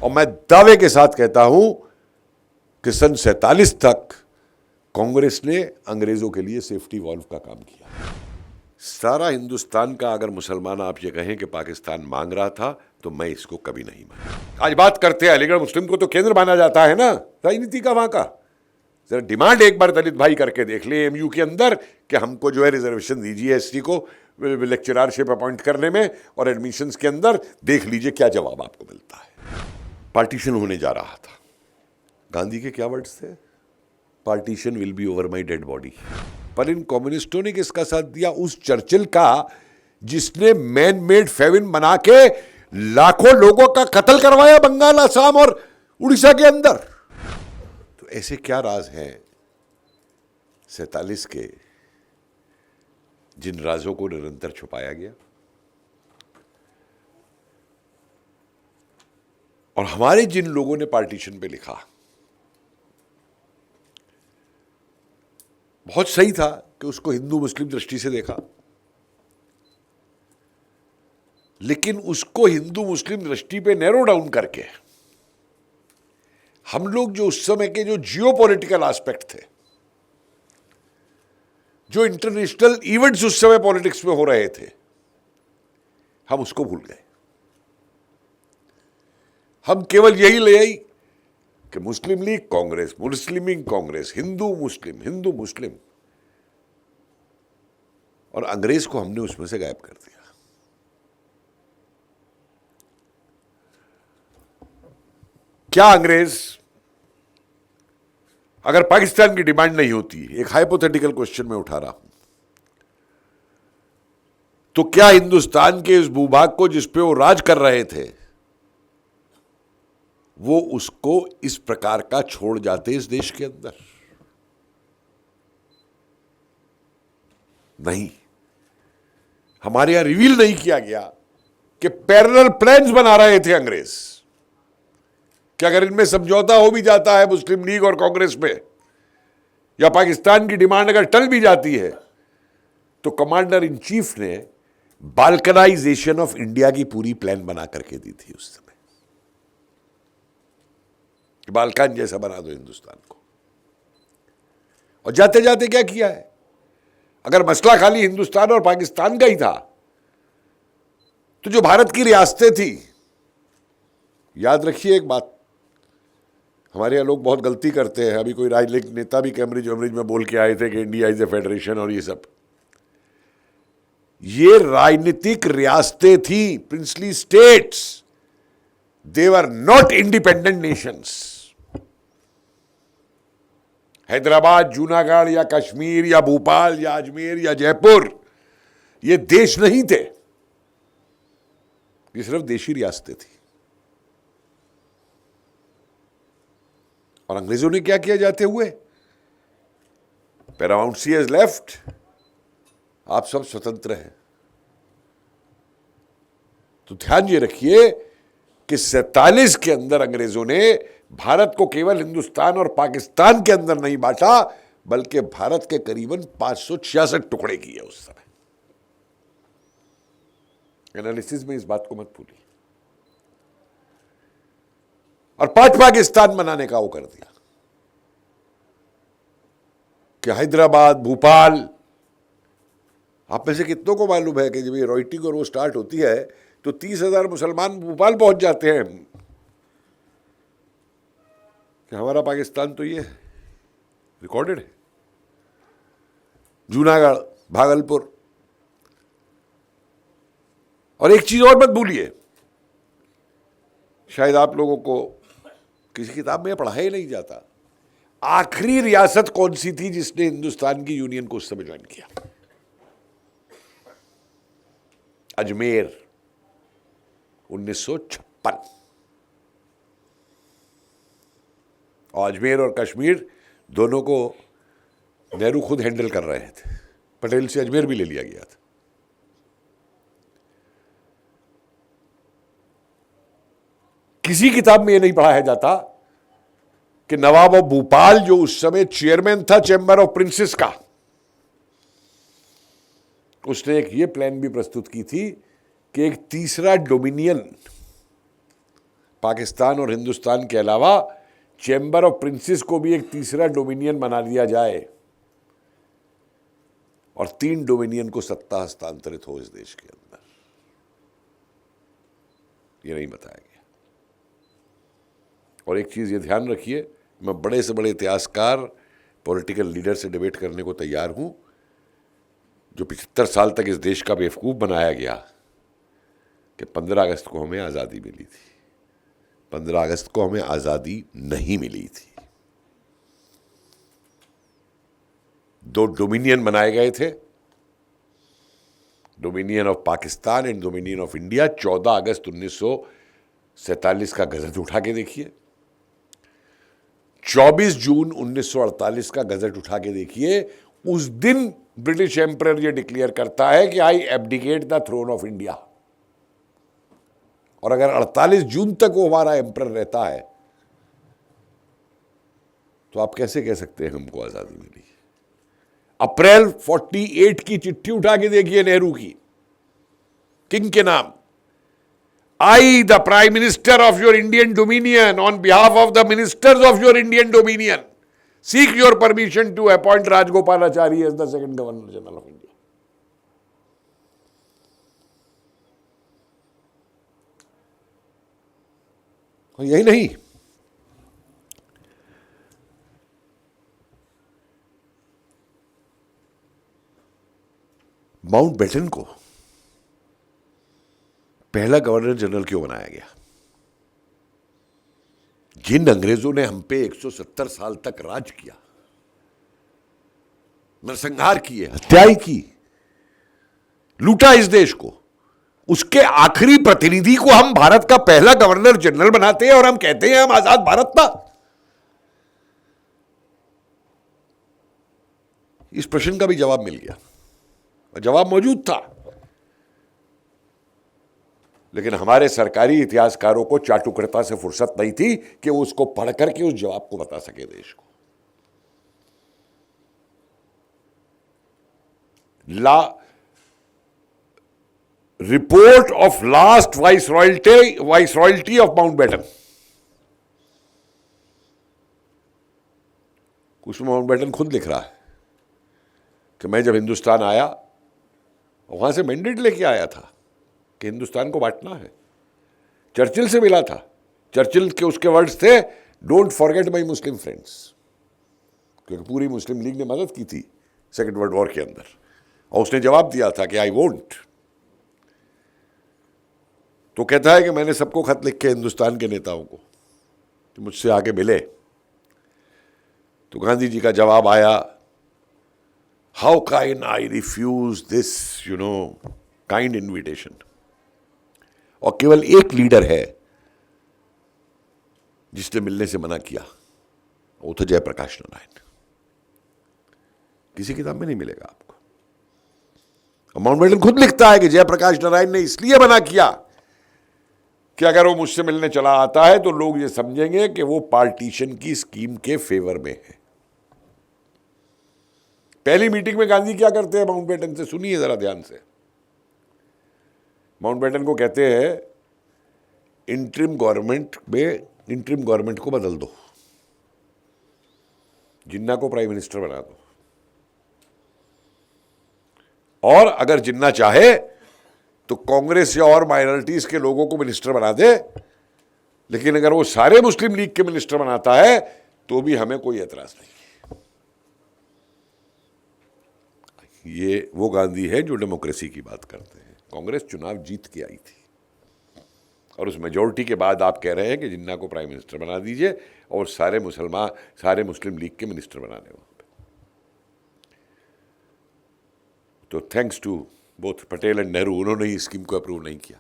और मैं दावे के साथ कहता हूं कि सन 47 तक कांग्रेस ने अंग्रेजों के लिए सेफ्टी वॉल्व का काम किया। सारा हिंदुस्तान का अगर मुसलमान आप ये कहें कि पाकिस्तान मांग रहा था तो मैं इसको कभी नहीं माना। आज बात करते हैं अलीगढ़ मुस्लिम को तो केंद्र माना जाता है ना राजनीति का वहां का। जरा डिमांड एक बार दलित भाई करके देख ले एमयू के अंदर कि हमको जो है रिजर्वेशन दीजिए एसटी को लेक्चररशिप अपॉइंट करने में, और एडमिशंस के अंदर देख लीजिए क्या जवाब आपको मिलता है। पार्टीशन होने जा रहा था। गांधी के क्या वर्ड्स थे? Partition will be over my dead body. पर इन कम्युनिस्टों ने किसका साथ दिया? उस चर्चिल का जिसने मैन मेड फेविन बना के लाखों लोगों का कत्ल करवाया बंगाल, असम और उड़ीसा के अंदर। तो ऐसे क्या राज हैं 47 के जिन राजों को निरंतर छुपाया गया? और हमारे जिन लोगों ने पार्टीशन पे लिखा, बहुत सही था कि उसको हिंदू मुस्लिम दृष्टि से देखा, लेकिन उसको हिंदू मुस्लिम दृष्टि पे नैरो डाउन करके हम लोग जो उस समय के जो जियोपॉलिटिकल एस्पेक्ट थे, जो इंटरनेशनल इवेंट्स उस समय पॉलिटिक्स में हो रहे थे, हम उसको भूल गए। हम केवल यही ले आई कि मुस्लिम लीग कांग्रेस, मुस्लिम लीग कांग्रेस, हिंदू मुस्लिम, और अंग्रेज को हमने उसमें से गायब कर दिया। क्या अंग्रेज अगर पाकिस्तान की डिमांड नहीं होती, एक हाइपोथेटिकल क्वेश्चन में उठा रहा हूं, तो क्या हिंदुस्तान के इस भूभाग को जिस पे वो राज कर रहे थे, वो उसको इस प्रकार का छोड़ जाते इस देश के अंदर? नहीं। हमारे यहां रिवील नहीं किया गया कि पैरेलल प्लान्स बना रहे थे अंग्रेज कि अगर इनमें समझौता हो भी जाता है मुस्लिम लीग और कांग्रेस में, या पाकिस्तान की डिमांड अगर टल भी जाती है, तो कमांडर इन चीफ ने बाल्कनाइजेशन ऑफ इंडिया की पूरी प्लान बना करके दी थी उस समय, कि बाल्कन जैसा बना दो हिंदुस्तान को। और जाते जाते क्या किया है? अगर मसला खाली हिंदुस्तान और पाकिस्तान का ही था, तो जो भारत की रियासतें थी, याद रखिए एक बात, हमारे यहाँ लोग बहुत गलती करते हैं। अभी कोई राजनीतिक नेता भी कैम्ब्रिज में बोल के आए थे कि इंडिया इज ए फेडरेशन और ये सब। ये राजनीतिक रियासतें थी, princely states, they were not independent Nations. Hyderabad, Junagadh या कश्मीर या भोपाल या अजमेर या जयपुर, ये देश नहीं थे, ये सिर्फ देशी रियासतें थी। और अंग्रेजों ने क्या किया जाते हुए? पैरामाउंट सी हैज लेफ्ट, आप सब स्वतंत्र हैं। तो ध्यान ये रखिए कि 47 के अंदर अंग्रेजों ने भारत को केवल हिंदुस्तान और पाकिस्तान के अंदर नहीं बांटा, बल्कि भारत के करीबन 566 टुकड़े किए उस समय। एनालिसिस में इस बात को मत भूलिए। और 5 पाकिस्तान बनाने का वो कर दिया कि हैदराबाद, भोपाल, आप में से कितनों को मालूम है कि जब ये रॉयटिंग और वो स्टार्ट होती है तो 30,000 मुसलमान भोपाल पहुंच जाते हैं कि हमारा पाकिस्तान तो ये रिकॉर्डेड है। जूनागढ़, भागलपुर। और एक चीज और मत भूलिए, शायद आप लोगों को किसी किताब में पढ़ा ही नहीं जाता, आखिरी रियासत कौन सी थी जिसने हिंदुस्तान की यूनियन को उस समय ज्वाइन किया? अजमेर, 1956। और अजमेर और कश्मीर दोनों को नेहरू खुद हैंडल कर रहे थे। पटेल से अजमेर भी ले लिया गया था। किसी किताब में यह नहीं पढ़ाया जाता कि नवाब ऑफ भोपाल, जो उस समय चेयरमैन था चैम्बर ऑफ प्रिंसेस का, उसने एक ये प्लान भी प्रस्तुत की थी कि एक तीसरा डोमिनियन पाकिस्तान और हिंदुस्तान के अलावा चैम्बर ऑफ प्रिंसेस को भी एक तीसरा डोमिनियन बना दिया जाए और 3 डोमिनियन को सत्ता हस्तांतरित हो इस देश के अंदर, ये नहीं बताया गया। और एक चीज ये ध्यान रखिए, मैं बड़े से बड़े इतिहासकार, पॉलिटिकल लीडर से डिबेट करने को तैयार हूं, जो 75 साल तक इस देश का बेवकूफ बनाया गया कि 15 अगस्त को हमें आजादी मिली थी। 15 अगस्त को हमें आजादी नहीं मिली थी। 2 डोमिनियन बनाए गए थे, dominion of Pakistan and dominion of India. 14 अगस्त 1947 का गजट उठा के देखिए, 24 जून 1948 का गजट उठा के देखिए। उस दिन ब्रिटिश एम्परर ये डिक्लेयर करता है कि I abdicate the throne of India. और अगर 48 जून तक वो हमारा एम्परर रहता है तो आप कैसे कह सकते हैं हमको आजादी मिली? अप्रैल 48 की चिट्ठी उठा के देखिए नेहरू की, किंग के नाम, I the prime minister of your Indian dominion on behalf of the ministers of your Indian dominion seek your permission to appoint Rajagopalachari as the second governor general of India. और यही नहीं, माउंटबेटन को पहला governor general क्यों बनाया गया? जिन अंग्रेजों ने हम पे 170 साल तक राज किया, नरसंहार किए, हत्याएं की, लूटा इस देश को, उसके आखिरी प्रतिनिधि को हम भारत का पहला गवर्नर जनरल बनाते हैं और हम कहते हैं हम आजाद भारत था। इस प्रश्न का भी जवाब मिल गया और जवाब मौजूद था, लेकिन हमारे सरकारी इतिहासकारों को चाटुकरता से फुर्सत नहीं थी कि वो उसको पढ़ करके उस जवाब को बता सके देश को। Report of last viceroyalty of Mountbatten, उसमें माउंटबेटन खुद लिख रहा है कि मैं जब हिंदुस्तान आया, वहां से मैंडेट लेके आया था कि हिंदुस्तान को बांटना है। चर्चिल से मिला था, चर्चिल के उसके वर्ड्स थे, don't forget my Muslim friends, क्योंकि पूरी मुस्लिम लीग ने मदद की थी सेकेंड वर्ल्ड वॉर के अंदर, और उसने जवाब दिया था कि आई वोंट। तो कहता है कि मैंने सबको खत लिख के हिंदुस्तान के नेताओं को कि मुझसे आके मिले, तो गांधी जी का जवाब आया, how can I refuse this kind invitation. और केवल एक लीडर है जिसने मिलने से मना किया, वो तो जयप्रकाश नारायण। किसी किताब में नहीं मिलेगा आपको। और माउंटबेटन खुद लिखता है कि जयप्रकाश नारायण ने इसलिए मना किया कि अगर वो मुझसे मिलने चला आता है तो लोग ये समझेंगे कि वो पार्टीशन की स्कीम के फेवर में है। पहली मीटिंग में गांधी क्या करते हैं माउंटबेटन से, सुनिए जरा ध्यान से। माउंटबेटन को कहते हैं इंटरिम गवर्नमेंट को बदल दो, जिन्ना को प्राइम मिनिस्टर बना दो, और अगर जिन्ना चाहे तो कांग्रेस या और माइनॉरिटीज के लोगों को मिनिस्टर बना दे, लेकिन अगर वो सारे मुस्लिम लीग के मिनिस्टर बनाता है तो भी हमें कोई एतराज नहीं। ये वो गांधी है जो डेमोक्रेसी की बात करते हैं। कांग्रेस चुनाव जीत के आई थी और उस मेजोरिटी के बाद आप कह रहे हैं कि जिन्ना को प्राइम मिनिस्टर बना दीजिए और सारे मुस्लिम लीग के मिनिस्टर बना दें वहां पे। तो thanks to both Patel and Nehru, उन्होंने ही स्कीम को अप्रूव नहीं किया।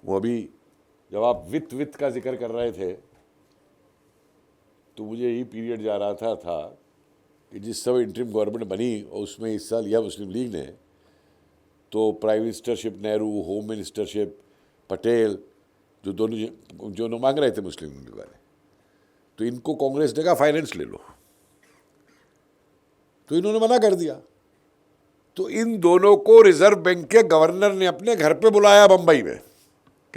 वो अभी जब आप वित्त का जिक्र कर रहे थे तो मुझे यही पीरियड जा रहा था कि जिस समय इंटरिम गवर्नमेंट बनी और उसमें हिस्सा लिया मुस्लिम लीग ने, तो prime ministership Nehru, home ministership Patel, जो दोनों मांग रहे थे मुस्लिम लीग वाले, तो इनको कांग्रेस ने कहा फाइनेंस ले लो, तो इन्होंने मना कर दिया। तो इन दोनों को रिजर्व बैंक के गवर्नर ने अपने घर पे बुलाया बंबई में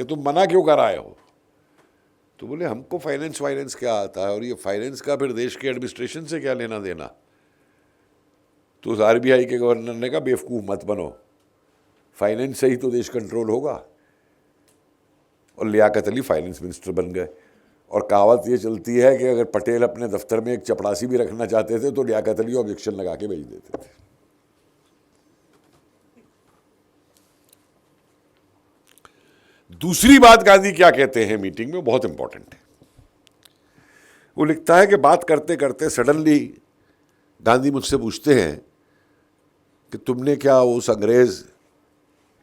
कि तुम मना क्यों कर आए हो? तो बोले हमको फाइनेंस क्या आता है, और ये फाइनेंस का फिर देश के एडमिनिस्ट्रेशन से क्या लेना देना? तो उस आरबीआई के गवर्नर ने कहा बेवकूफ़ मत बनो, फाइनेंस से ही तो देश कंट्रोल होगा। और लियाकत अली फाइनेंस मिनिस्टर बन गए। और कहावत ये चलती है कि अगर पटेल अपने दफ्तर में एक चपरासी भी रखना चाहते थे तो लियाकत अली ऑब्जेक्शन लगा के भेज देते थे। दूसरी बात गांधी क्या कहते हैं मीटिंग में, बहुत इंपॉर्टेंट है। वो लिखता है कि बात करते करते सडनली गांधी मुझसे पूछते हैं कि तुमने क्या उस अंग्रेज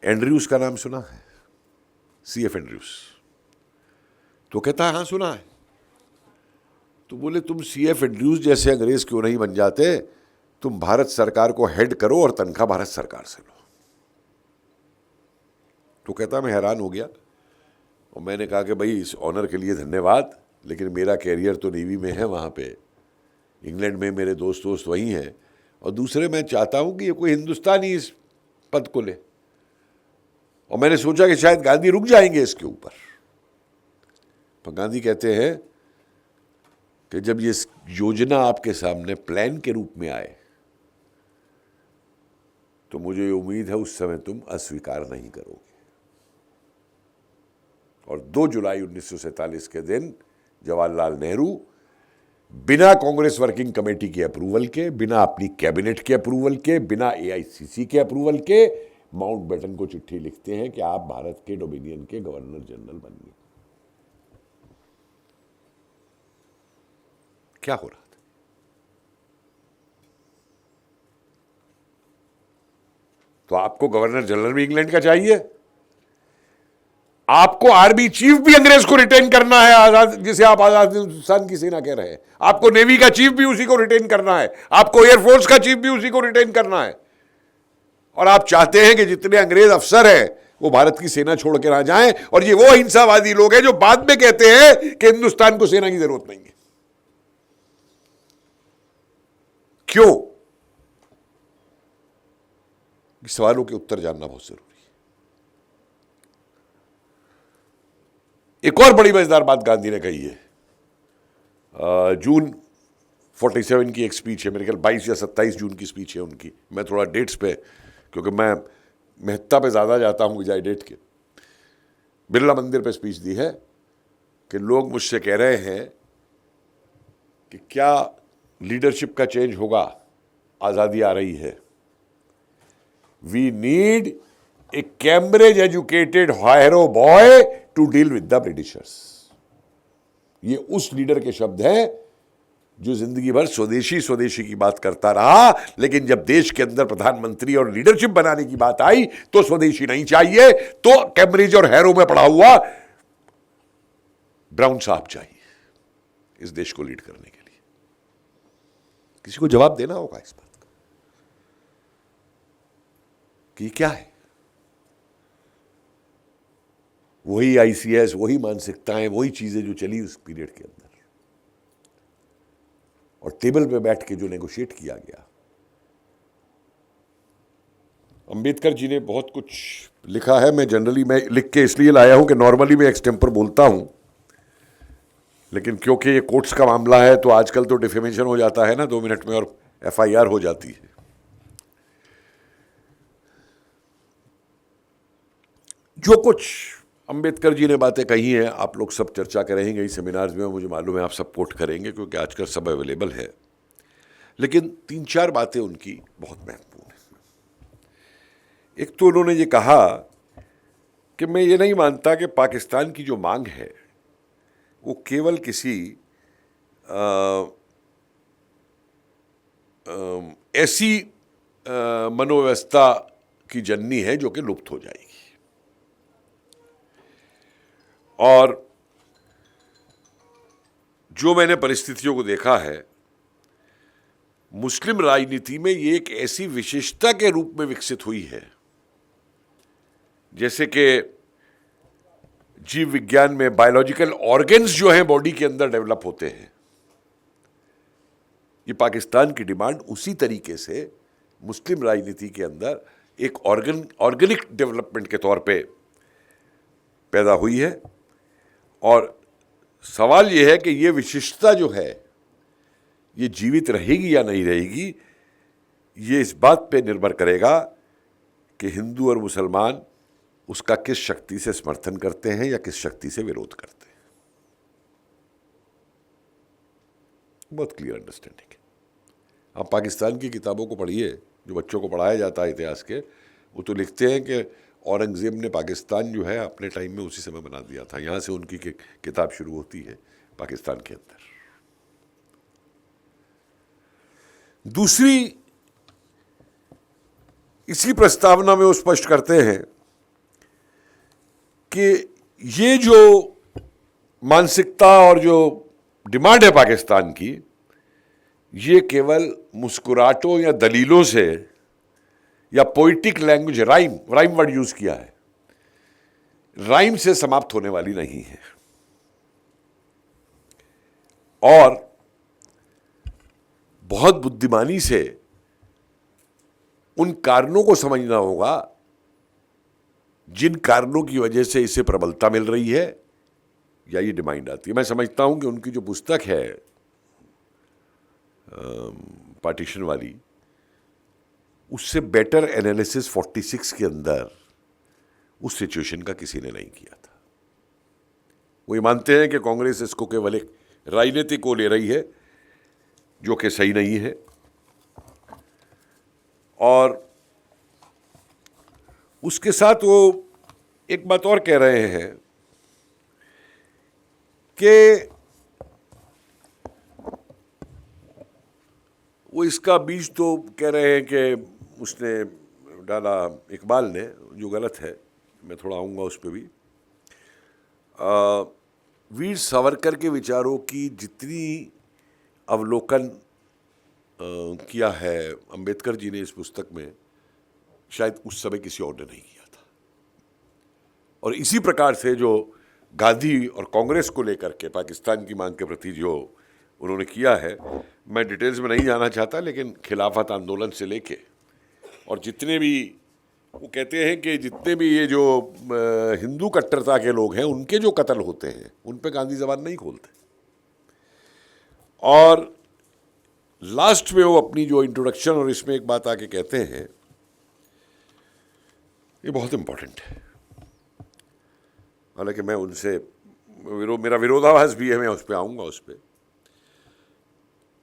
एंड्रयूज का नाम सुना है, CF एंड्रयूज? तो कहता है हाँ सुना है। तो बोले तुम CF एंड्रयूज जैसे अंग्रेज क्यों नहीं बन जाते, तुम भारत सरकार को हेड करो और तनख्वाह भारत सरकार से लो। तो कहता मैं हैरान हो गया और मैंने कहा कि भाई इस ऑनर के लिए धन्यवाद, लेकिन मेरा कैरियर तो नेवी में है, वहाँ पे इंग्लैंड में मेरे दोस्त वही हैं, और दूसरे मैं चाहता हूँ कि ये कोई हिंदुस्तानी इस पद को ले। और मैंने सोचा कि शायद गांधी रुक जाएंगे इसके ऊपर, पर गांधी कहते हैं कि जब ये योजना आपके सामने प्लान के रूप में आए तो मुझे उम्मीद है उस समय तुम अस्वीकार नहीं करोगे। और 2 जुलाई 1947 के दिन जवाहरलाल नेहरू बिना कांग्रेस वर्किंग कमेटी के अप्रूवल के, बिना अपनी कैबिनेट के अप्रूवल के, बिना AICC के अप्रूवल के माउंटबेटन को चिट्ठी लिखते हैं कि आप भारत के डोमिनियन के गवर्नर जनरल बनिए। क्या हो रहा था? तो आपको गवर्नर जनरल भी इंग्लैंड का चाहिए, आपको आर्मी चीफ भी अंग्रेज को रिटेन करना है, आजाद जिसे आप आजाद हिंदुस्तान की सेना कह रहे हैं, आपको नेवी का चीफ भी उसी को रिटेन करना है, आपको एयरफोर्स का चीफ भी उसी को रिटेन करना है। और आप चाहते हैं कि जितने अंग्रेज अफसर हैं वो भारत की सेना छोड़ के ना जाएं, और ये वो हिंसावादी लोग हैं जो बाद में कहते हैं कि हिंदुस्तान को सेना की जरूरत नहीं है। क्यों? सवालों के उत्तर जानना बहुत जरूरी है। एक और बड़ी मजेदार बात गांधी ने कही है। जून 47 की एक स्पीच है, मेरे ख्याल 22 या 27 जून की स्पीच है उनकी। मैं थोड़ा डेट्स पे, क्योंकि मैं महत्ता पे ज़्यादा जाता हूँ बजाय डेट के। बिरला मंदिर पे स्पीच दी है कि लोग मुझसे कह रहे हैं कि क्या लीडरशिप का चेंज होगा, आज़ादी आ रही है। We need a Cambridge educated hero boy to deal with the Britishers. ये उस लीडर के शब्द हैं जो जिंदगी भर स्वदेशी स्वदेशी की बात करता रहा, लेकिन जब देश के अंदर प्रधानमंत्री और लीडरशिप बनाने की बात आई तो स्वदेशी नहीं चाहिए, तो कैम्ब्रिज और हैरो में पढ़ा हुआ ब्राउन साहब चाहिए इस देश को लीड करने के लिए। किसी को जवाब देना होगा इस बात का कि क्या है। वही ICS, वही मानसिकताएं, वही चीजें जो चली उस पीरियड के अंदर, और टेबल पे बैठ के जो नेगोशिएट किया गया। अंबेडकर जी ने बहुत कुछ लिखा है। मैं जनरली मैं लिख के इसलिए लाया हूं कि नॉर्मली मैं एक्सटेम्पर बोलता हूं, लेकिन क्योंकि ये कोर्ट्स का मामला है तो आजकल तो डिफेमेशन हो जाता है ना 2 मिनट में, और FIR हो जाती है। जो कुछ अंबेडकर जी ने बातें कही हैं आप लोग सब चर्चा करेंगे इस सेमिनार्स में, मुझे मालूम है आप सब कोट करेंगे क्योंकि आजकल सब अवेलेबल है। लेकिन 3-4 बातें उनकी बहुत महत्वपूर्ण हैं। एक तो उन्होंने ये कहा कि मैं ये नहीं मानता कि पाकिस्तान की जो मांग है वो केवल किसी ऐसी मनोव्यवस्था की जननी है जो कि लुप्त हो जाएगी। और जो मैंने परिस्थितियों को देखा है, मुस्लिम राजनीति में ये एक ऐसी विशेषता के रूप में विकसित हुई है जैसे कि जीव विज्ञान में बायोलॉजिकल ऑर्गन्स जो हैं बॉडी के अंदर डेवलप होते हैं, ये पाकिस्तान की डिमांड उसी तरीके से मुस्लिम राजनीति के अंदर एक ऑर्गेनिक डेवलपमेंट के तौर पे पैदा हुई है। और सवाल यह है कि ये विशिष्टता जो है ये जीवित रहेगी या नहीं रहेगी, ये इस बात पे निर्भर करेगा कि हिंदू और मुसलमान उसका किस शक्ति से समर्थन करते हैं या किस शक्ति से विरोध करते हैं। बहुत क्लियर अंडरस्टैंडिंग है। आप पाकिस्तान की किताबों को पढ़िए जो बच्चों को पढ़ाया जाता है इतिहास के, वो तो लिखते हैं कि औरंगजेब ने पाकिस्तान जो है अपने टाइम में उसी समय बना दिया था। यहां से उनकी किताब शुरू होती है पाकिस्तान के अंदर। दूसरी, इसी प्रस्तावना में वो स्पष्ट करते हैं कि ये जो मानसिकता और जो डिमांड है पाकिस्तान की, ये केवल मुस्कुराहटों या दलीलों से या poetic language, rhyme word use किया है, राइम से समाप्त होने वाली नहीं है। और बहुत बुद्धिमानी से उन कारणों को समझना होगा जिन कारणों की वजह से इसे प्रबलता मिल रही है या ये डिमांड आती है। मैं समझता हूं कि उनकी जो पुस्तक है पार्टीशन वाली, उससे बेटर एनालिसिस 46 के अंदर उस सिचुएशन का किसी ने नहीं किया था। वो ये मानते हैं कि कांग्रेस इसको केवल एक राजनीति को ले रही है, जो कि सही नहीं है। और उसके साथ वो एक बात और कह रहे हैं कि वो इसका बीज तो कह रहे हैं कि उसने डाला इकबाल ने, जो गलत है, मैं थोड़ा आऊँगा उस पर भी। वीर सावरकर के विचारों की जितनी अवलोकन किया है अंबेडकर जी ने इस पुस्तक में, शायद उस समय किसी और ने नहीं किया था। और इसी प्रकार से जो गांधी और कांग्रेस को लेकर के पाकिस्तान की मांग के प्रति जो उन्होंने किया है, मैं डिटेल्स में नहीं जाना चाहता, लेकिन खिलाफत आंदोलन से लेके और जितने भी, वो कहते हैं कि जितने भी ये जो हिंदू कट्टरता के लोग हैं उनके जो कत्ल होते हैं उन पे गांधी जबान नहीं खोलते। और लास्ट में वो अपनी जो इंट्रोडक्शन और इसमें एक बात आके कहते हैं, ये बहुत इंपॉर्टेंट है। हालांकि मैं उनसे मेरा विरोधाभास भी है, मैं उस पर आऊँगा उस पर,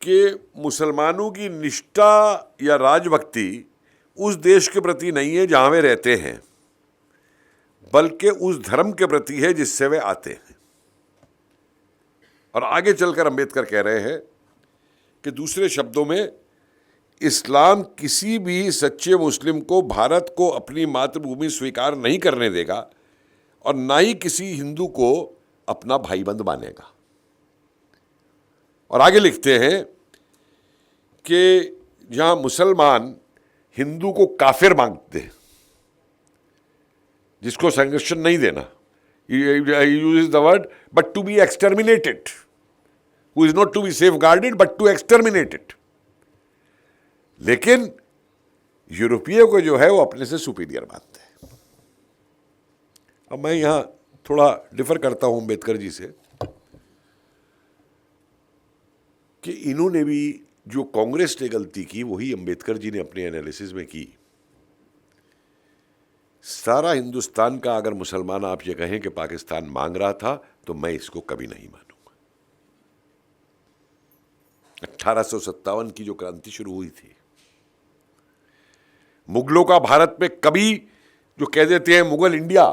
कि मुसलमानों की निष्ठा या राजभक्ति उस देश के प्रति नहीं है जहां वे रहते हैं, बल्कि उस धर्म के प्रति है जिससे वे आते हैं। और आगे चलकर अंबेडकर कह रहे हैं कि दूसरे शब्दों में, इस्लाम किसी भी सच्चे मुस्लिम को भारत को अपनी मातृभूमि स्वीकार नहीं करने देगा और ना ही किसी हिंदू को अपना भाईबंद मानेगा। और आगे लिखते हैं कि जहां मुसलमान हिंदू को काफिर मांगते हैं, जिसको संरक्षण नहीं देना, use the word but to be exterminated, who is not to be safeguarded but to exterminated. लेकिन यूरोपीय को जो है वो अपने से सुपीरियर मानते हैं। अब मैं यहां थोड़ा डिफर करता हूं अंबेडकर जी से कि इन्होंने भी जो कांग्रेस ने गलती की वही अंबेडकर जी ने अपने एनालिसिस में की। सारा हिंदुस्तान का अगर मुसलमान आप ये कहें कि पाकिस्तान मांग रहा था, तो मैं इसको कभी नहीं मानूंगा। 1857 की जो क्रांति शुरू हुई थी, मुगलों का भारत में कभी, जो कह देते हैं मुगल इंडिया,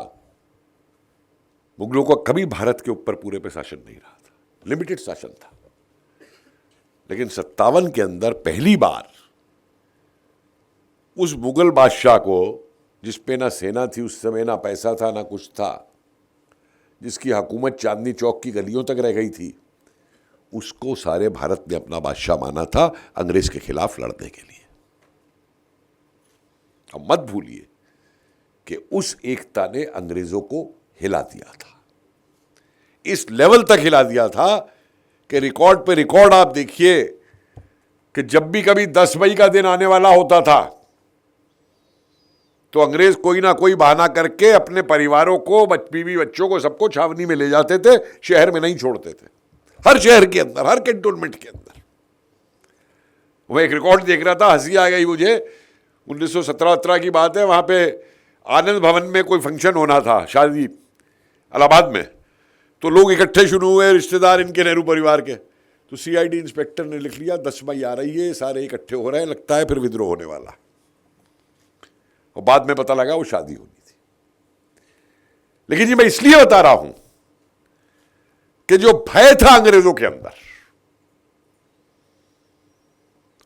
मुगलों का कभी भारत के ऊपर पूरे पे शासन नहीं रहा था, लिमिटेड शासन था। लेकिन 57 के अंदर पहली बार उस मुगल बादशाह को, जिस पे ना सेना थी उस समय, ना पैसा था, ना कुछ था, जिसकी हुकूमत चांदनी चौक की गलियों तक रह गई थी, उसको सारे भारत ने अपना बादशाह माना था अंग्रेज के खिलाफ लड़ने के लिए। अब मत भूलिए कि उस एकता ने अंग्रेजों को हिला दिया था, इस लेवल तक हिला दिया था कि रिकॉर्ड पे रिकॉर्ड आप देखिए कि जब भी कभी 10 मई का दिन आने वाला होता था तो अंग्रेज कोई ना कोई बहाना करके अपने परिवारों को, बीवी बच्चों को, सबको छावनी में ले जाते थे, शहर में नहीं छोड़ते थे। हर शहर के अंदर, हर कैंटोनमेंट के अंदर। मैं एक रिकॉर्ड देख रहा था, हंसी आ गई मुझे। 1917 की बात है, वहां पे आनंद भवन में कोई फंक्शन होना था, शादी इलाहाबाद में। तो लोग इकट्ठे शुरू हुए, रिश्तेदार इनके, नेहरू परिवार के। तो सीआईडी इंस्पेक्टर ने लिख लिया 10 मई आ रही है, सारे इकट्ठे हो रहे हैं, लगता है फिर विद्रोह होने वाला। और बाद में पता लगा वो शादी होनी थी। लेकिन ये मैं इसलिए बता रहा हूं कि जो भय था अंग्रेजों के अंदर,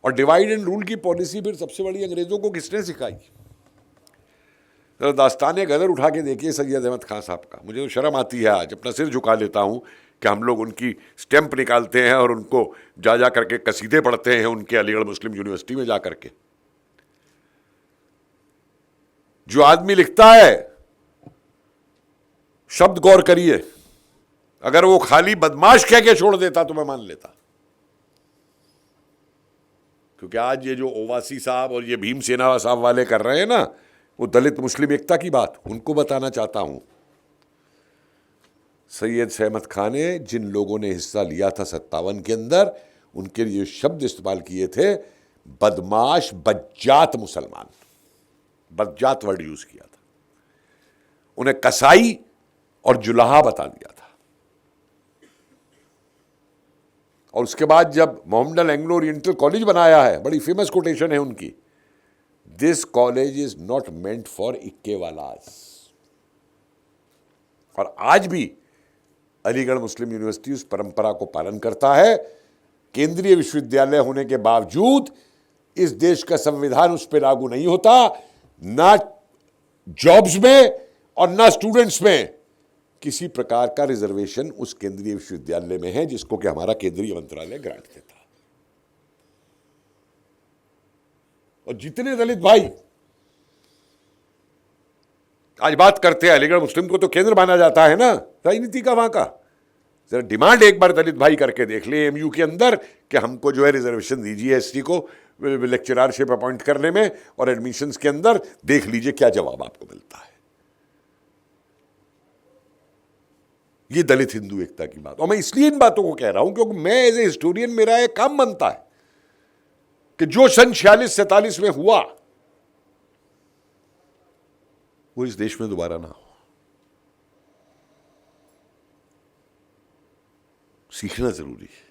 और डिवाइड एंड रूल की पॉलिसी फिर सबसे बड़ी अंग्रेजों को किसने सिखाई? दास्ताने गदर उठा के देखिए सैयद अहमद खान साहब का। मुझे तो शर्म आती है, आज अपना सिर झुका लेता हूं कि हम लोग उनकी स्टैंप निकालते हैं और उनको जा करके कसीदे पढ़ते हैं उनके अलीगढ़ मुस्लिम यूनिवर्सिटी में जा करके। जो आदमी लिखता है, शब्द गौर करिए, अगर वो खाली बदमाश कह के छोड़ देता तो मैं मान लेता। क्योंकि आज ये जो ओवासी साहब और ये भीमसेना साहब वाले कर रहे हैं ना, वो दलित मुस्लिम एकता की बात, उनको बताना चाहता हूं। सैयद अहमद खान ने, जिन लोगों ने हिस्सा लिया था 57 के अंदर, उनके लिए शब्द इस्तेमाल किए थे, बदमाश, बज्जात मुसलमान, बज्जात वर्ड यूज किया था। उन्हें कसाई और जुलाहा बता दिया था। और उसके बाद जब मोहम्मदन एंग्लो ओरिएंटल कॉलेज बनाया है, बड़ी फेमस कोटेशन है उनकी, this college is not meant for इक्केवालाज। और आज भी अलीगढ़ मुस्लिम यूनिवर्सिटी उस परंपरा को पालन करता है। केंद्रीय विश्वविद्यालय होने के बावजूद इस देश का संविधान उस पर लागू नहीं होता, ना जॉब्स में और ना स्टूडेंट्स में किसी प्रकार का रिजर्वेशन उस केंद्रीय विश्वविद्यालय में है, जिसको कि हमारा केंद्रीय मंत्रालय ग्रांट देता। और जितने दलित भाई आज बात करते हैं, अलीगढ़ मुस्लिम को तो केंद्र माना जाता है ना राजनीति का वहां का। जरा डिमांड एक बार दलित भाई करके देख ले एमयू के अंदर कि हमको जो है रिजर्वेशन दीजिए एसटी को लेक्चररशिप अपॉइंट करने में और एडमिशंस के अंदर, देख लीजिए क्या जवाब आपको मिलता है। ये दलित हिंदू एकता की बात। और मैं इसलिए इन बातों को कह रहा हूं क्योंकि मैं एज ए हिस्टोरियन, मेरा एक काम बनता है कि जो सन 46-47 में हुआ वो इस देश में दोबारा ना हो। सीखना जरूरी है।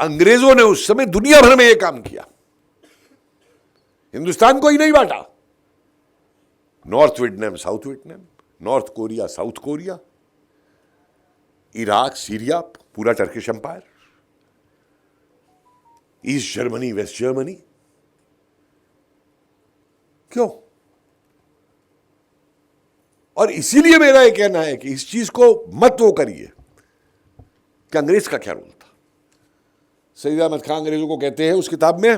अंग्रेजों ने उस समय दुनिया भर में यह काम किया, हिंदुस्तान को ही नहीं बांटा। North Vietnam, south Vietnam, north Korea, south Korea, Iraq, Syria, पूरा Turkish empire, east Germany, west Germany. क्यों? और इसीलिए मेरा यह कहना है कि इस चीज को मत वो करिए कि अंग्रेज का क्या रोल था। सैयद अहमद खान अंग्रेजों को कहते हैं उस किताब में,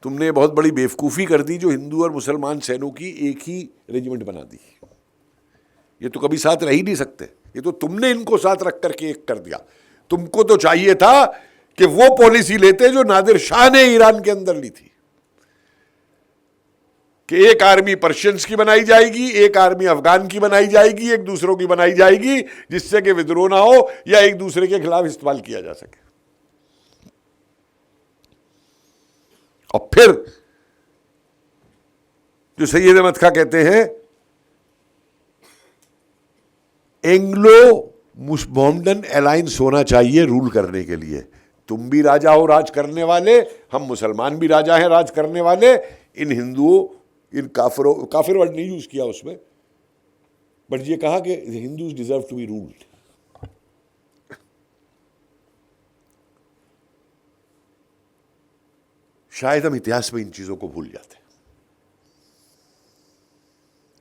तुमने बहुत बड़ी बेवकूफ़ी कर दी जो हिंदू और मुसलमान सैनों की एक ही रेजिमेंट बना दी। ये तो कभी साथ रह ही नहीं सकते, ये तो तुमने इनको साथ रख करके एक कर दिया। तुमको तो चाहिए था कि वो पॉलिसी लेते जो नादिर शाह ने ईरान के अंदर ली थी, कि एक आर्मी पर्शियंस की बनाई जाएगी, एक आर्मी अफगान की बनाई जाएगी, एक दूसरों की बनाई जाएगी, जिससे कि विद्रोह ना हो या एक दूसरे के खिलाफ इस्तेमाल किया जा सके। और फिर जो सैयद अहमद खां कहते हैं, एंग्लो मोहम्मदन अलायंस होना चाहिए रूल करने के लिए। तुम भी राजा हो राज करने वाले, हम मुसलमान भी राजा हैं राज करने वाले। इन हिंदुओं, इन काफिरों, काफिर वर्ड नहीं यूज किया उसमें, बट ये कहा कि Hindus deserve to be ruled. शायद हम इतिहास में इन चीजों को भूल जाते हैं,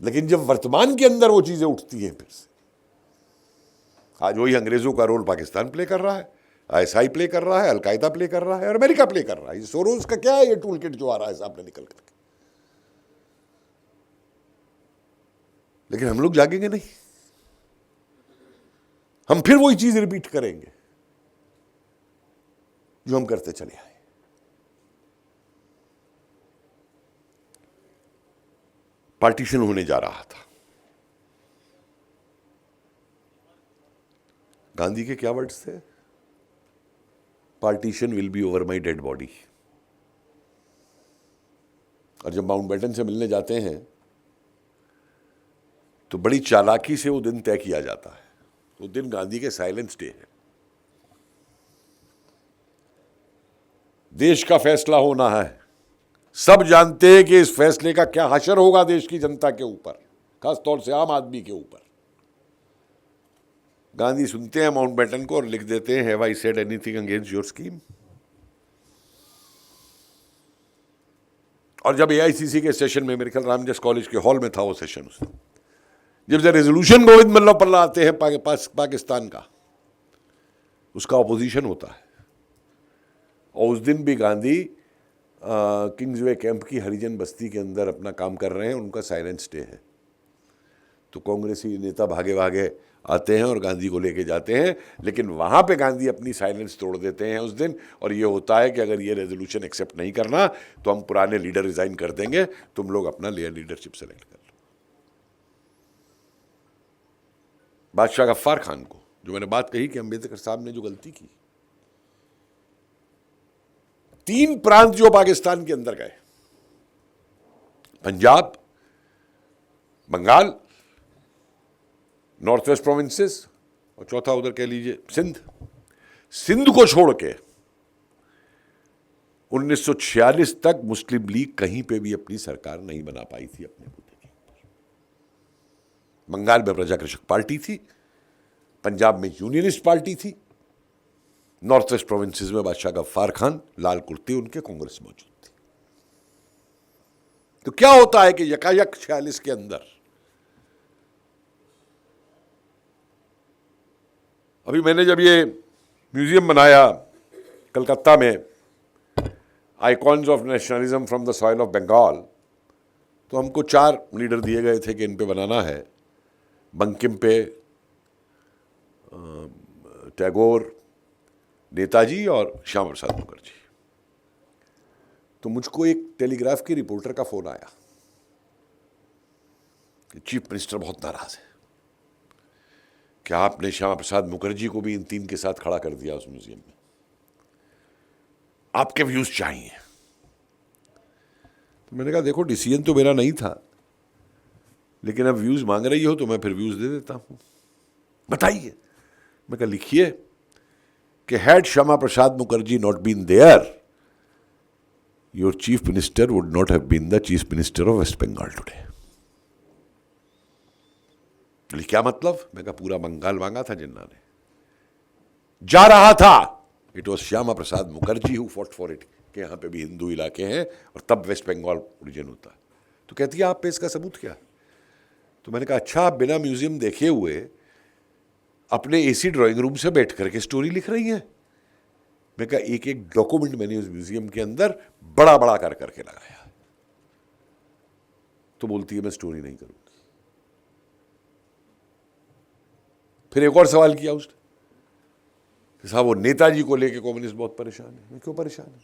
लेकिन जब वर्तमान के अंदर वो चीजें उठती हैं फिर से, आज वही अंग्रेजों का रोल पाकिस्तान प्ले कर रहा है, आईएसआई प्ले कर रहा है, अलकायदा प्ले कर रहा है और अमेरिका प्ले कर रहा है। सोरोस का क्या है ये टूल किट जो आ रहा है सामने निकल करके। लेकिन हम लोग जागेंगे नहीं, हम फिर वही चीज रिपीट करेंगे जो हम करते चले आए। पार्टीशन होने जा रहा था। गांधी के क्या वर्ड्स थे? Partition will be over my dead body. और जब माउंटबेटन से मिलने जाते हैं तो बड़ी चालाकी से वो दिन तय किया जाता है। वो दिन गांधी के साइलेंस डे है। देश का फैसला होना है। सब जानते हैं कि इस फैसले का क्या हशर होगा देश की जनता के ऊपर, खासतौर से आम आदमी के ऊपर। गांधी सुनते हैं माउंटबेटन को और लिख देते हैं, have I said anything against your scheme? और जब एआईसीसी के सेशन में, मेरे ख्याल रामजस कॉलेज के हॉल में था वो सेशन, उसने जब रेजोल्यूशन गोविंद बल्लभ पंत आते हैं पाकिस्तान का, उसका अपोजिशन होता है। और उस दिन भी गांधी किंग्सवे कैंप की हरिजन बस्ती के अंदर अपना काम कर रहे हैं, उनका साइलेंस डे है। तो कांग्रेसी नेता भागे भागे आते हैं और गांधी को लेके जाते हैं, लेकिन वहाँ पे गांधी अपनी साइलेंस तोड़ देते हैं उस दिन। और ये होता है कि अगर ये रेजोल्यूशन एक्सेप्ट नहीं करना तो हम पुराने लीडर रिजाइन कर देंगे, तुम लोग अपना लीडरशिप सेलेक्ट कर लो। बादशाह गफ्फार खान को, जो मैंने बात कही कि अम्बेडकर साहब ने जो गलती की, 3 प्रांत जो पाकिस्तान के अंदर गए, Punjab, Bengal, north west provinces, और चौथा उधर कह लीजिए सिंध को छोड़ के 1946 तक मुस्लिम लीग कहीं पे भी अपनी सरकार नहीं बना पाई थी अपने मुद्दे के ऊपर। बंगाल में प्रजाकृषक पार्टी थी, पंजाब में यूनियनिस्ट पार्टी थी, नॉर्थ वेस्ट प्रोविंसेस में बादशाह गफ्फार खान, लाल कुर्ती उनके, कांग्रेस मौजूद थी। तो क्या होता है कि यकायक 46 के अंदर, अभी मैंने जब ये म्यूजियम बनाया कलकत्ता में, icons of nationalism from the soil of Bengal, तो हमको 4 लीडर दिए गए थे कि इन पे बनाना है। बंकिम पे, टैगोर, नेताजी और श्यामा प्रसाद मुखर्जी। तो मुझको एक टेलीग्राफ की रिपोर्टर का फोन आया कि चीफ मिनिस्टर बहुत नाराज है कि आपने श्यामा प्रसाद मुखर्जी को भी इन 3 के साथ खड़ा कर दिया उस म्यूजियम में, आपके व्यूज चाहिए। तो मैंने कहा देखो, डिसीजन तो मेरा नहीं था, लेकिन अब व्यूज मांग रही हो तो मैं फिर व्यूज दे देता हूं, बताइए। मैं कहा लिखिए कि had Shyama Prasad Mukherjee not been there, your chief minister would not have been the chief minister of West Bengal today. क्या मतलब? मैं कहा पूरा बंगाल मांगा था जिन्ना ने, जा रहा था, it was Shyama Prasad Mukherjee who fought for it, कि यहां पे भी हिंदू इलाके हैं और तब वेस्ट बंगाल ओरिजिन होता है। तो कहती है आप पे इसका सबूत क्या? तो मैंने कहा अच्छा, आप बिना म्यूजियम देखे हुए अपने एसी ड्राइंग रूम से बैठ करके स्टोरी लिख रही हैं। मैं कहा एक एक डॉक्यूमेंट मैंने उस म्यूजियम के अंदर बड़ा बड़ा कर करके लगाया। तो बोलती है मैं स्टोरी नहीं करूंगी। फिर एक और सवाल किया उसने कि साहब वो नेताजी को लेके कम्युनिस्ट बहुत परेशान है। मैं क्यों परेशान है?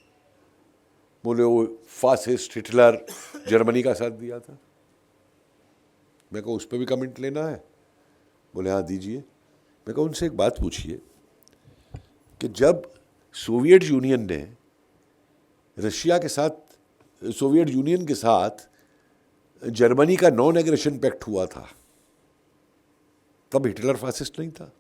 बोले वो फासिस्ट हिटलर जर्मनी का साथ दिया था। मैं कहा उस पर भी कमेंट लेना है? बोले हाँ दीजिए। मैं कहा उनसे एक बात पूछिए कि जब सोवियत यूनियन ने रशिया के साथ, सोवियत यूनियन के साथ जर्मनी का नॉन एग्रेशन पैक्ट हुआ था, तब हिटलर फासिस्ट नहीं था।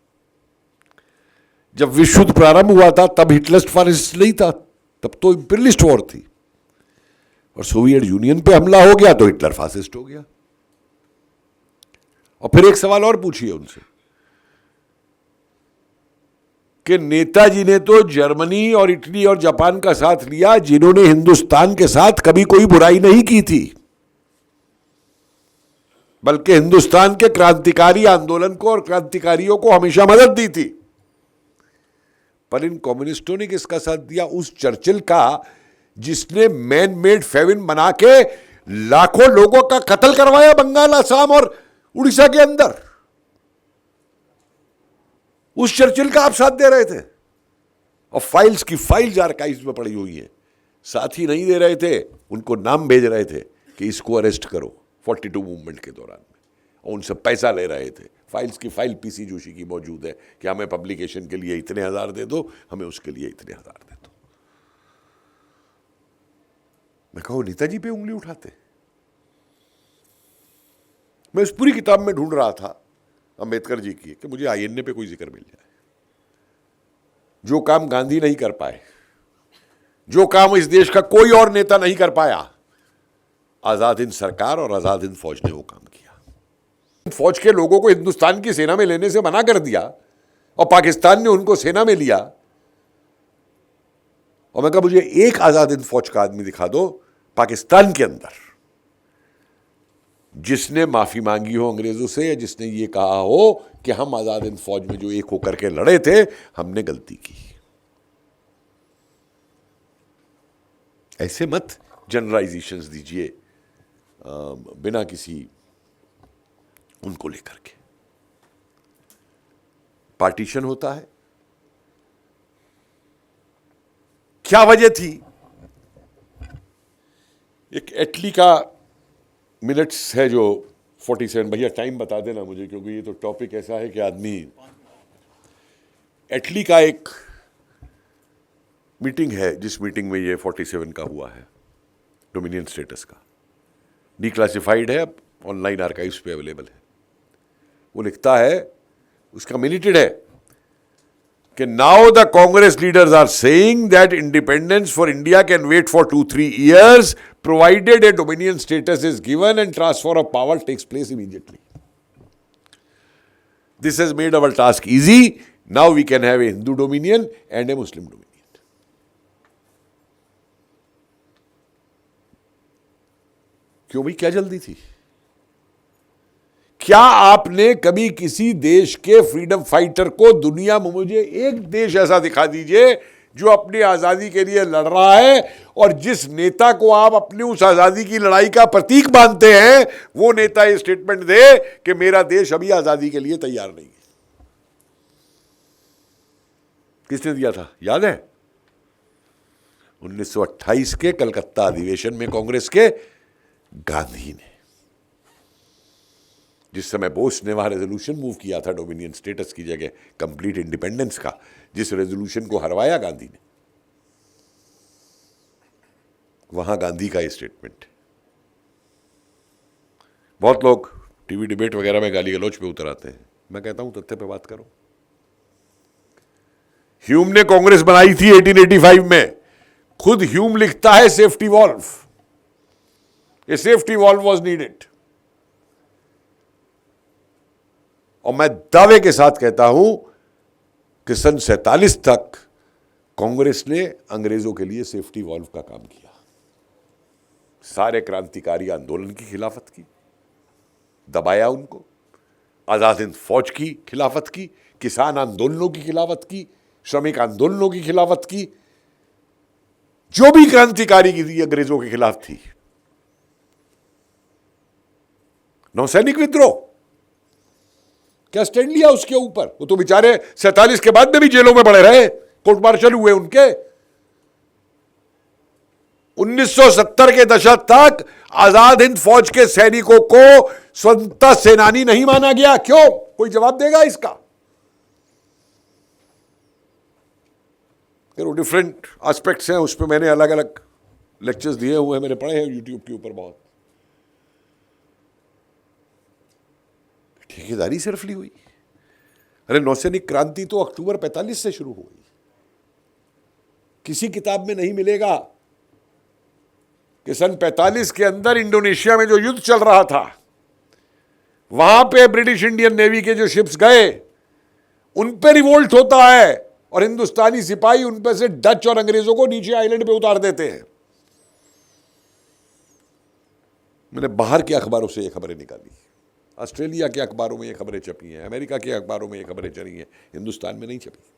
जब विश्व युद्ध प्रारंभ हुआ था तब हिटलर फासिस्ट नहीं था, तब तो इंपीरियलिस्ट वॉर थी। और सोवियत यूनियन पे हमला हो गया तो हिटलर फासिस्ट हो गया। और फिर एक सवाल और पूछिए उनसे कि नेताजी ने तो जर्मनी और इटली और जापान का साथ लिया, जिन्होंने हिंदुस्तान के साथ कभी कोई बुराई नहीं की थी, बल्कि हिंदुस्तान के क्रांतिकारी आंदोलन को और क्रांतिकारियों को हमेशा मदद दी थी। पर इन कम्युनिस्टों ने किसका साथ दिया? उस चर्चिल का जिसने मैन मेड फेविन बना के लाखों लोगों का कत्ल करवाया बंगाल, असम और उड़ीसा के अंदर। उस चर्चिल का आप साथ दे रहे थे और फाइल्स की फाइल्स आर्काइव्स में पड़ी हुई हैं। साथ ही नहीं दे रहे थे, उनको नाम भेज रहे थे कि इसको अरेस्ट करो, 42 मूवमेंट के दौरान में, और उनसे पैसा ले रहे थे। फाइल्स की फाइल पीसी जोशी की मौजूद है कि हमें पब्लिकेशन के लिए इतने हजार दे दो, हमें उसके लिए इतने हजार दे दो। मैं कहूं नेताजी पे उंगली उठाते। मैं इस पूरी किताब में ढूंढ रहा था अंबेडकर जी की कि मुझे आईएनए पे कोई जिक्र मिल जाए। जो काम गांधी नहीं कर पाए, जो काम इस देश का कोई और नेता नहीं कर पाया, आजाद हिंद सरकार और आजाद हिंद फौज ने वो काम किया। फौज के लोगों को हिंदुस्तान की सेना में लेने से मना कर दिया और पाकिस्तान ने उनको सेना में लिया। और मैं कहा मुझे एक आजाद हिंद फौज का आदमी दिखा दो पाकिस्तान के अंदर जिसने माफी मांगी हो अंग्रेजों से, या जिसने ये कहा हो कि हम आजाद हिंद फौज में जो एक होकर के लड़े थे हमने गलती की। ऐसे मत जनरलाइजेशंस दीजिए बिना किसी उनको लेकर के। पार्टीशन होता है, क्या वजह थी? एक एटली का मिनट्स है जो 47, भैया टाइम बता देना मुझे, क्योंकि ये तो टॉपिक ऐसा है कि आदमी। एटली का एक मीटिंग है जिस मीटिंग में ये 47 का हुआ है, डोमिनियन स्टेटस का, डिक्लासिफाइड है, ऑनलाइन आर्काइव्स पे अवेलेबल है। वो लिखता है, उसका मिनिटेड है कि now the Congress leaders are saying that independence for India can wait for 2-3 years provided a dominion status is given and transfer of power takes place immediately. This has made our task easy. Now we can have a Hindu dominion and a Muslim dominion. क्यों भाई, क्या जल्दी थी? क्या आपने कभी किसी देश के फ्रीडम फाइटर को दुनिया में, मुझे एक देश ऐसा दिखा दीजिए जो अपनी आजादी के लिए लड़ रहा है और जिस नेता को आप अपनी उस आजादी की लड़ाई का प्रतीक मानते हैं वो नेता ये स्टेटमेंट दे कि मेरा देश अभी आजादी के लिए तैयार नहीं है। किसने दिया था, याद है? 1928 के कलकत्ता अधिवेशन में कांग्रेस के गांधी ने, जिस समय बोस ने वहां रेजोल्यूशन मूव किया था डोमिनियन स्टेटस की जगह कंप्लीट इंडिपेंडेंस का, जिस रेजोल्यूशन को हरवाया गांधी ने, वहां गांधी का ये स्टेटमेंट। बहुत लोग टीवी डिबेट वगैरह में गाली गलौज पे उतर आते हैं, मैं कहता हूं तथ्य पे बात करो। ह्यूम ने कांग्रेस बनाई थी 1885 में, खुद ह्यूम लिखता है safety valve, A safety valve was needed. और मैं दावे के साथ कहता हूं कि सन 47 तक कांग्रेस ने अंग्रेजों के लिए सेफ्टी वॉल्व का काम किया। सारे क्रांतिकारी आंदोलन की खिलाफत की, दबाया उनको, आजाद हिंद फौज की खिलाफत की, किसान आंदोलनों की खिलाफत की, श्रमिक आंदोलनों की खिलाफत की, जो भी क्रांतिकारी की थी अंग्रेजों के खिलाफ थी। नौसैनिक विद्रोह, क्या स्टैंड लिया उसके ऊपर? वो तो बेचारे 47 के बाद में भी जेलों में पड़े रहे, कोर्ट मार्शल हुए उनके। 1970 के दशक तक आजाद हिंद फौज के सैनिकों को स्वतंत्रता सेनानी नहीं माना गया। क्यों? कोई जवाब देगा इसका? डिफरेंट एस्पेक्ट्स हैं, उस पर मैंने अलग अलग लेक्चर्स दिए हुए हैं, मैंने पढ़े हैं यूट्यूब के ऊपर बहुत। ठेकेदारी सिर्फ ली हुई। अरे नौसैनिक क्रांति तो अक्टूबर 45 से शुरू हुई। किसी किताब में नहीं मिलेगा कि सन 45 के अंदर इंडोनेशिया में जो युद्ध चल रहा था, वहां पे ब्रिटिश इंडियन नेवी के जो शिप्स गए उन पे रिवोल्ट होता है और हिंदुस्तानी सिपाही उन पे से डच और अंग्रेजों को नीचे आइलैंड पे उतार देते हैं। मैंने बाहर के अखबारों से ये खबरें निकाली, ऑस्ट्रेलिया के अखबारों में ये खबरें छपी हैं, अमेरिका के अखबारों में ये खबरें चली हैं, हिंदुस्तान में नहीं छपी।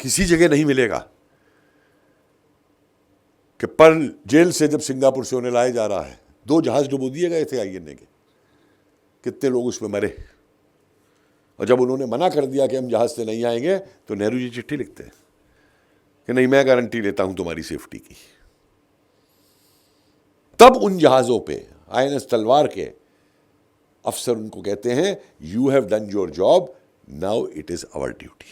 किसी जगह नहीं मिलेगा कि पर्ल जेल से जब सिंगापुर से उन्हें लाया जा रहा है, 2 जहाज डुबो दिए गए थे आईएनए के, कितने लोग उसमें मरे। और जब उन्होंने मना कर दिया कि हम जहाज से नहीं आएंगे, तो नेहरू जी चिट्ठी लिखते हैं कि नहीं, मैं गारंटी लेता हूं तुम्हारी सेफ्टी की। तब उन जहाजों पे INS तलवार के अफसर उनको कहते हैं, you have done your job, now it is our duty.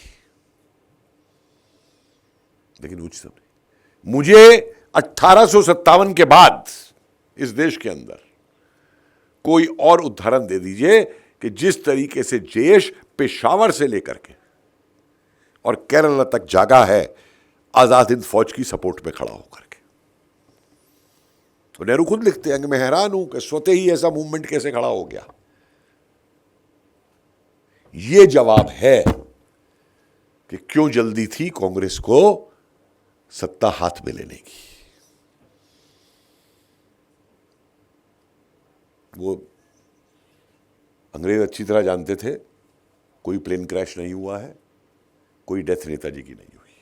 लेकिन उच्च समय मुझे 1857 के बाद इस देश के अंदर कोई और उदाहरण दे दीजिए कि जिस तरीके से देश पेशावर से लेकर के और केरला तक जागा है आजाद हिंद फौज की सपोर्ट में खड़ा होकर के। तो नेहरू खुद लिखते हैं कि मैं हैरान हूं कि स्वतः ही ऐसा मूवमेंट कैसे खड़ा हो गया। यह जवाब है कि क्यों जल्दी थी कांग्रेस को सत्ता हाथ में लेने की। वो अंग्रेज अच्छी तरह जानते थे कोई प्लेन क्रैश नहीं हुआ है, कोई डेथ नेताजी की नहीं हुई।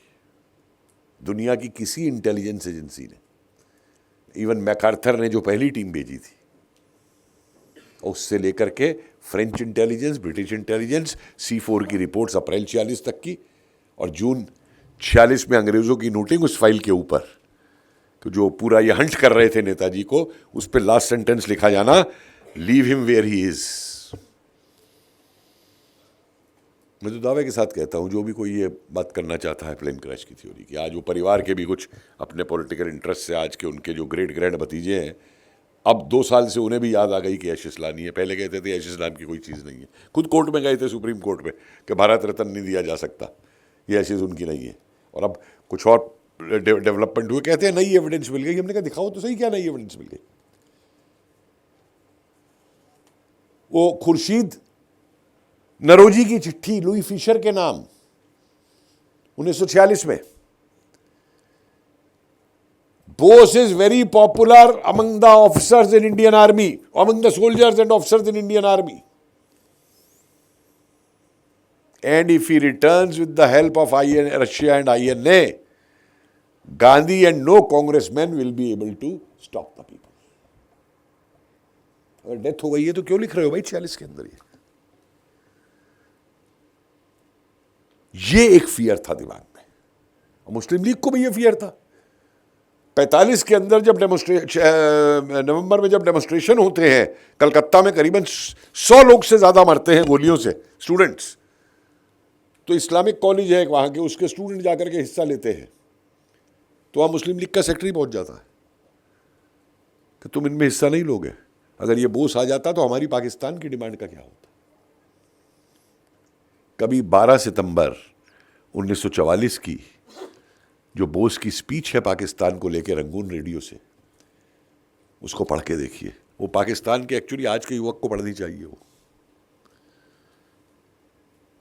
दुनिया की किसी इंटेलिजेंस एजेंसी ने, इवन मैकार्थर ने जो पहली टीम भेजी थी, उससे लेकर के French intelligence, British intelligence, C4 की रिपोर्ट्स अप्रैल 46 तक की और जून 46 में अंग्रेजों की नोटिंग उस फाइल के ऊपर जो पूरा ये हंट कर रहे थे नेताजी को, उस पर लास्ट सेंटेंस लिखा जाना, leave him where he is. मैं तो दावे के साथ कहता हूं जो भी कोई ये बात करना चाहता है प्लेन क्रैश की थ्योरी की, आज वो परिवार के भी कुछ अपने पॉलिटिकल इंटरेस्ट से आज के उनके जो ग्रेट ग्रैंड भतीजे हैं, अब 2 साल से उन्हें भी याद आ गई कि एशिस लानी है। पहले कहते थे एशिस नाम की कोई चीज़ नहीं है। खुद कोर्ट में गए थे, सुप्रीम कोर्ट में, कि भारत रत्न नहीं दिया जा सकता, ये एशिस उनकी नहीं है। और अब कुछ और डेवलपमेंट हुए, कहते हैं नई एविडेंस मिल गई। हमने कहा दिखाओ तो सही क्या नई एविडेंस मिल गई। वो खुर्शीद नरोजी की चिट्ठी लुई फिशर के नाम 1946 में, Bose is very popular among the officers in Indian army, among the soldiers and officers in Indian army, and if he returns with the help of Russia and INA, Gandhi and no congressman will be able to stop the people. अगर death हो गई है तो क्यों लिख रहे हो भाई 46 के अंदर? ये एक फियर था दिमाग में, और मुस्लिम लीग को भी ये फियर था। 45 के अंदर जब नवंबर में जब डेमोन्स्ट्रेशन होते हैं कलकत्ता में, करीबन 100 लोग से ज्यादा मरते हैं गोलियों से, स्टूडेंट्स। तो इस्लामिक कॉलेज है वहां के, उसके स्टूडेंट जाकर के हिस्सा लेते हैं, तो वहां मुस्लिम लीग का सेक्रेटरी पहुंच जाता है कि तुम इनमें हिस्सा नहीं लोगे। अगर ये बोस आ जाता तो हमारी पाकिस्तान की डिमांड का क्या होता। कभी 12 सितंबर 1944 की जो बोस की स्पीच है पाकिस्तान को लेकर रंगून रेडियो से, उसको पढ़ के देखिए। वो पाकिस्तान के एक्चुअली आज के युवक को पढ़नी चाहिए। वो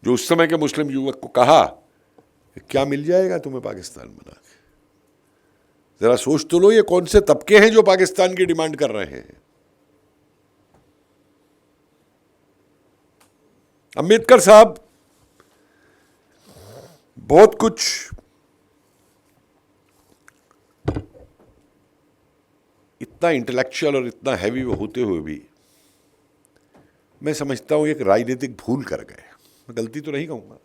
जो उस समय के मुस्लिम युवक को कहा क्या मिल जाएगा तुम्हें पाकिस्तान बना के, जरा सोच तो लो ये कौन से तबके हैं जो पाकिस्तान की डिमांड कर रहे हैं। अंबेडकर साहब बहुत कुछ इतना इंटेलेक्चुअल और इतना हैवी होते हुए भी मैं समझता हूं एक राजनीतिक भूल कर गए। मैं गलती तो नहीं कहूंगा,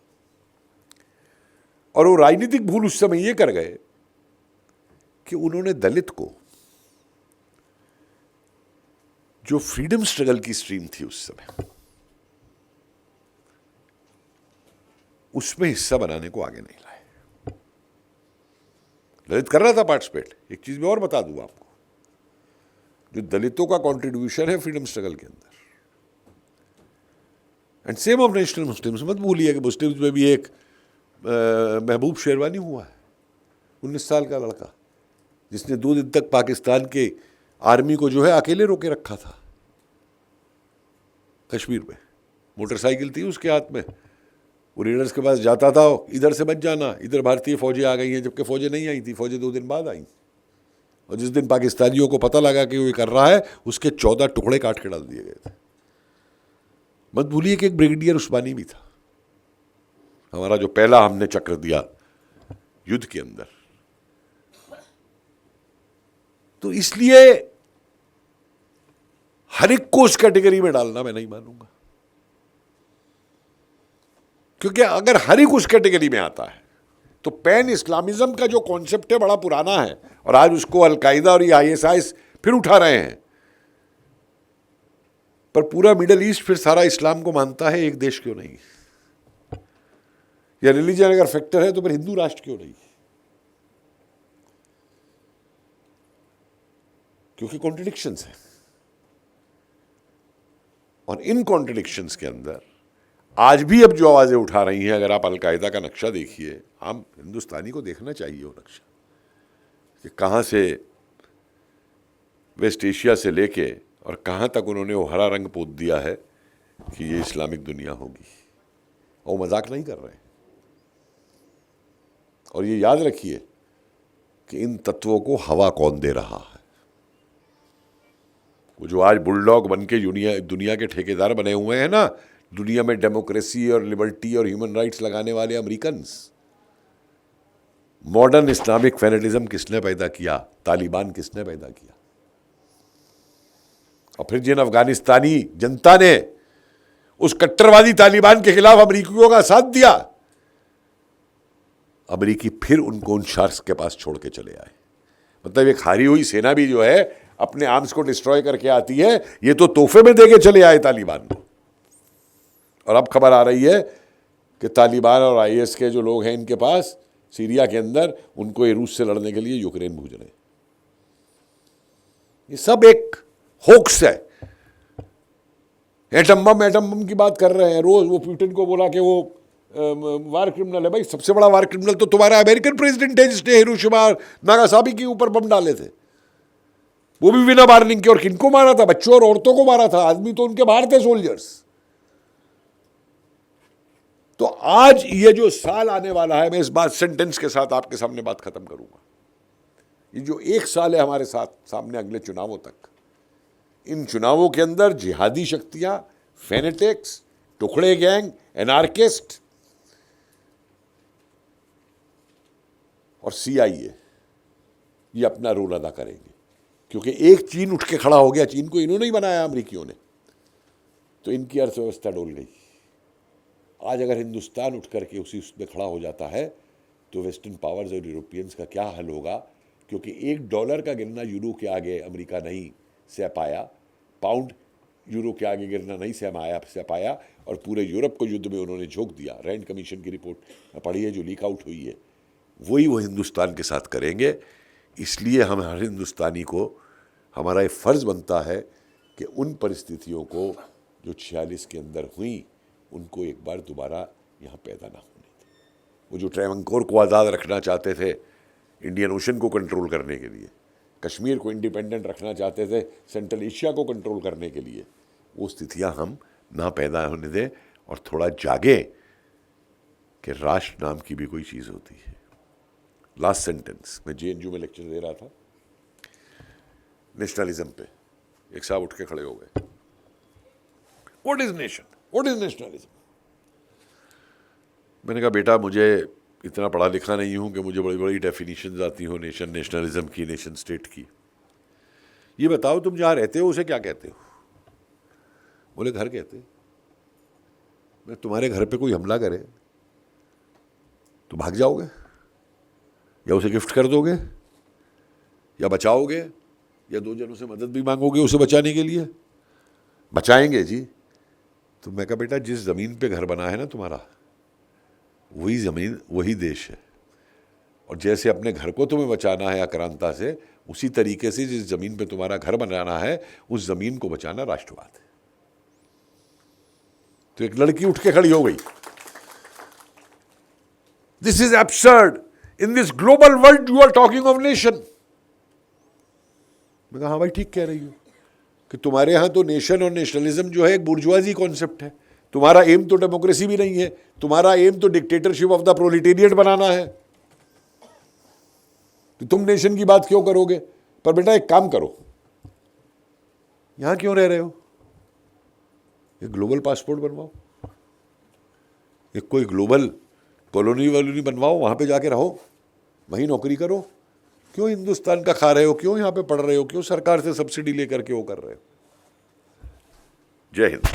और वो राजनीतिक भूल उस समय ये कर गए कि उन्होंने दलित को, जो फ्रीडम स्ट्रगल की स्ट्रीम थी उस समय, उसमें हिस्सा बनाने को आगे नहीं लाए। दलित कर रहा था पार्टिसिपेट। एक चीज मैं और बता दूं आपको, जो दलितों का कंट्रीब्यूशन है फ्रीडम स्ट्रगल के अंदर, and same of national Muslims, मत भूलिए कि मुस्लिम्स में भी एक महबूब शेरवानी हुआ है, 19 साल का लड़का, जिसने 2 दिन तक पाकिस्तान के आर्मी को जो है अकेले रोके रखा था कश्मीर में। मोटरसाइकिल थी उसके हाथ में, वो रीडर्स के पास जाता था, इधर से बच जाना, इधर भारतीय फौजें आ गई हैं, जबकि फौजें नहीं आई थी, फौजें 2 दिन बाद आई। और जिस दिन पाकिस्तानियों को पता लगा कि वो ये कर रहा है, उसके 14 टुकड़े काट के डाल दिए गए थे। मत भूलिए कि एक ब्रिगेडियर उस्मानी भी था, हमारा जो पहला हमने चक्र दिया युद्ध के अंदर। तो इसलिए हर एक को उस कैटेगरी में डालना मैं नहीं मानूंगा, क्योंकि अगर हर एक उस कैटेगरी में आता है तो पैन इस्लामिज्म का जो कॉन्सेप्ट है बड़ा पुराना है, और आज उसको अलकायदा और ये ISIS फिर उठा रहे हैं। पर पूरा मिडिल ईस्ट फिर सारा इस्लाम को मानता है, एक देश क्यों नहीं? या रिलीजन अगर फैक्टर है तो फिर हिंदू राष्ट्र क्यों नहीं? क्योंकि कॉन्ट्रडिक्शंस है, और इन कॉन्ट्रडिक्शंस के अंदर आज भी अब जो आवाजें उठा रही हैं, अगर आप अलकायदा का नक्शा देखिए, हम हिंदुस्तानी को देखना चाहिए वो नक्शा कि कहां से वेस्ट एशिया से लेके और कहां तक उन्होंने वो हरा रंग पोत दिया है कि ये इस्लामिक दुनिया होगी, और वो मजाक नहीं कर रहे हैं। और ये याद रखिए कि इन तत्वों को हवा कौन दे रहा है? वो जो आज बुलडॉग बन के दुनिया के ठेकेदार बने हुए हैं ना, दुनिया में डेमोक्रेसी और लिबर्टी और ह्यूमन राइट्स लगाने वाले अमेरिकन्स। मॉडर्न इस्लामिक फेनेटिज्म किसने पैदा किया? तालिबान किसने पैदा किया? और फिर जिन अफगानिस्तानी जनता ने उस कट्टरवादी तालिबान के खिलाफ अमेरिकियों का साथ दिया, अमेरिकी फिर उनको उन शार्क्स के पास छोड़ के चले आए। मतलब एक हारी हुई सेना भी जो है अपने आर्म्स को डिस्ट्रॉय करके आती है, ये तो तोहफे में देके चले आए तालिबान को। और अब खबर आ रही है कि तालिबान और आईएस के जो लोग हैं इनके पास सीरिया के अंदर, उनको ये रूस से लड़ने के लिए यूक्रेन भेज रहे हैं। ये सब एक होक्स है। एटम बम की बात कर रहे हैं रोज। वो पुतिन को बोला कि वो वार क्रिमिनल है। भाई सबसे बड़ा वार क्रिमिनल तो तुम्हारा अमेरिकन प्रेसिडेंट है जिसने हिरोशिमा और नागासाकी के ऊपर बम डाले थे, वो भी बिना वार्निंग के। और किनको मारा था? बच्चों और औरतों को मारा था। आदमी तो उनके बाहर थे, सोल्जर्स। तो आज ये जो साल आने वाला है, मैं इस बात सेंटेंस के साथ आपके सामने बात खत्म करूंगा। ये जो एक साल है हमारे साथ सामने अगले चुनावों तक, इन चुनावों के अंदर जिहादी शक्तियां, फेनेटिक्स, टुकड़े गैंग, एनार्किस्ट और सीआईए ये अपना रोल अदा करेंगे। क्योंकि एक चीन उठ के खड़ा हो गया, चीन को इन्होंने ही बनाया अमेरिकियों ने, तो इनकी अर्थव्यवस्था डोल गई। आज अगर हिंदुस्तान उठ करके उसी उसमें खड़ा हो जाता है तो वेस्टर्न पावर्स और यूरोपियंस का क्या हल होगा? क्योंकि $1 का गिरना यूरो के आगे अमेरिका नहीं सह पाया, पाउंड यूरो के आगे गिरना नहीं सह पाया, और पूरे यूरोप को युद्ध में उन्होंने झोंक दिया। रैंड कमीशन की रिपोर्ट पढ़ी है जो लीक आउट हुई है, वही वो हिंदुस्तान के साथ करेंगे। इसलिए हम हर हिंदुस्तानी को हमारा ये फ़र्ज़ बनता है कि उन परिस्थितियों को जो 46 के अंदर हुई, उनको एक बार दोबारा यहाँ पैदा ना होने दें। वो जो ट्रैवंकोर को आज़ाद रखना चाहते थे इंडियन ओशन को कंट्रोल करने के लिए, कश्मीर को इंडिपेंडेंट रखना चाहते थे सेंट्रल एशिया को कंट्रोल करने के लिए, वो स्थितियाँ हम ना पैदा होने दें और थोड़ा जागे कि राष्ट्र नाम की भी कोई चीज़ होती है। लास्ट सेंटेंस, मैं JNU में लेक्चर दे रहा था नेशनलिज्म पे। एक साहब उठ के खड़े हो गए, what is nation, what is nationalism? मैंने कहा बेटा मुझे इतना पढ़ा लिखा नहीं हूं कि मुझे बड़ी बड़ी डेफिनेशंस आती हो नेशनलिज्म की, नेशन स्टेट की। ये बताओ तुम जहां रहते हो उसे क्या कहते हो? बोले घर कहते। मैं तुम्हारे घर पे कोई हमला करे तो भाग जाओगे, या उसे गिफ्ट कर दोगे, या बचाओगे, या 2 जनों से मदद भी मांगोगे उसे बचाने के लिए? बचाएंगे जी। तो मैं कहा बेटा जिस ज़मीन पे घर बना है ना तुम्हारा, वही ज़मीन वही देश है। और जैसे अपने घर को तुम्हें बचाना है आक्रांता से, उसी तरीके से जिस ज़मीन पे तुम्हारा घर बनाना है उस ज़मीन को बचाना राष्ट्रवाद है। तो एक लड़की उठ के खड़ी हो गई, this is absurd, in this global world you are talking of nation. मैं कहा हाँ भाई ठीक कह रही हो कि तुम्हारे यहां तो नेशन और नेशनलिज्म जो है एक बुर्जुआजी कॉन्सेप्ट है। तुम्हारा एम तो डेमोक्रेसी भी नहीं है, तुम्हारा एम तो डिक्टेटरशिप ऑफ द प्रोलिटेरिएट बनाना है, तो तुम नेशन की बात क्यों करोगे? पर बेटा एक काम करो, यहां क्यों रह रहे हो? एक ग्लोबल पासपोर्ट बनवाओ, एक कोई ग्लोबल कॉलोनी वॉलोनी बनवाओ, वहां पे जाके रहो, वहीं नौकरी करो। क्यों हिंदुस्तान का खा रहे हो? क्यों यहां पे पढ़ रहे हो? क्यों सरकार से सब्सिडी लेकर के वो कर रहे हो? जय हिंद।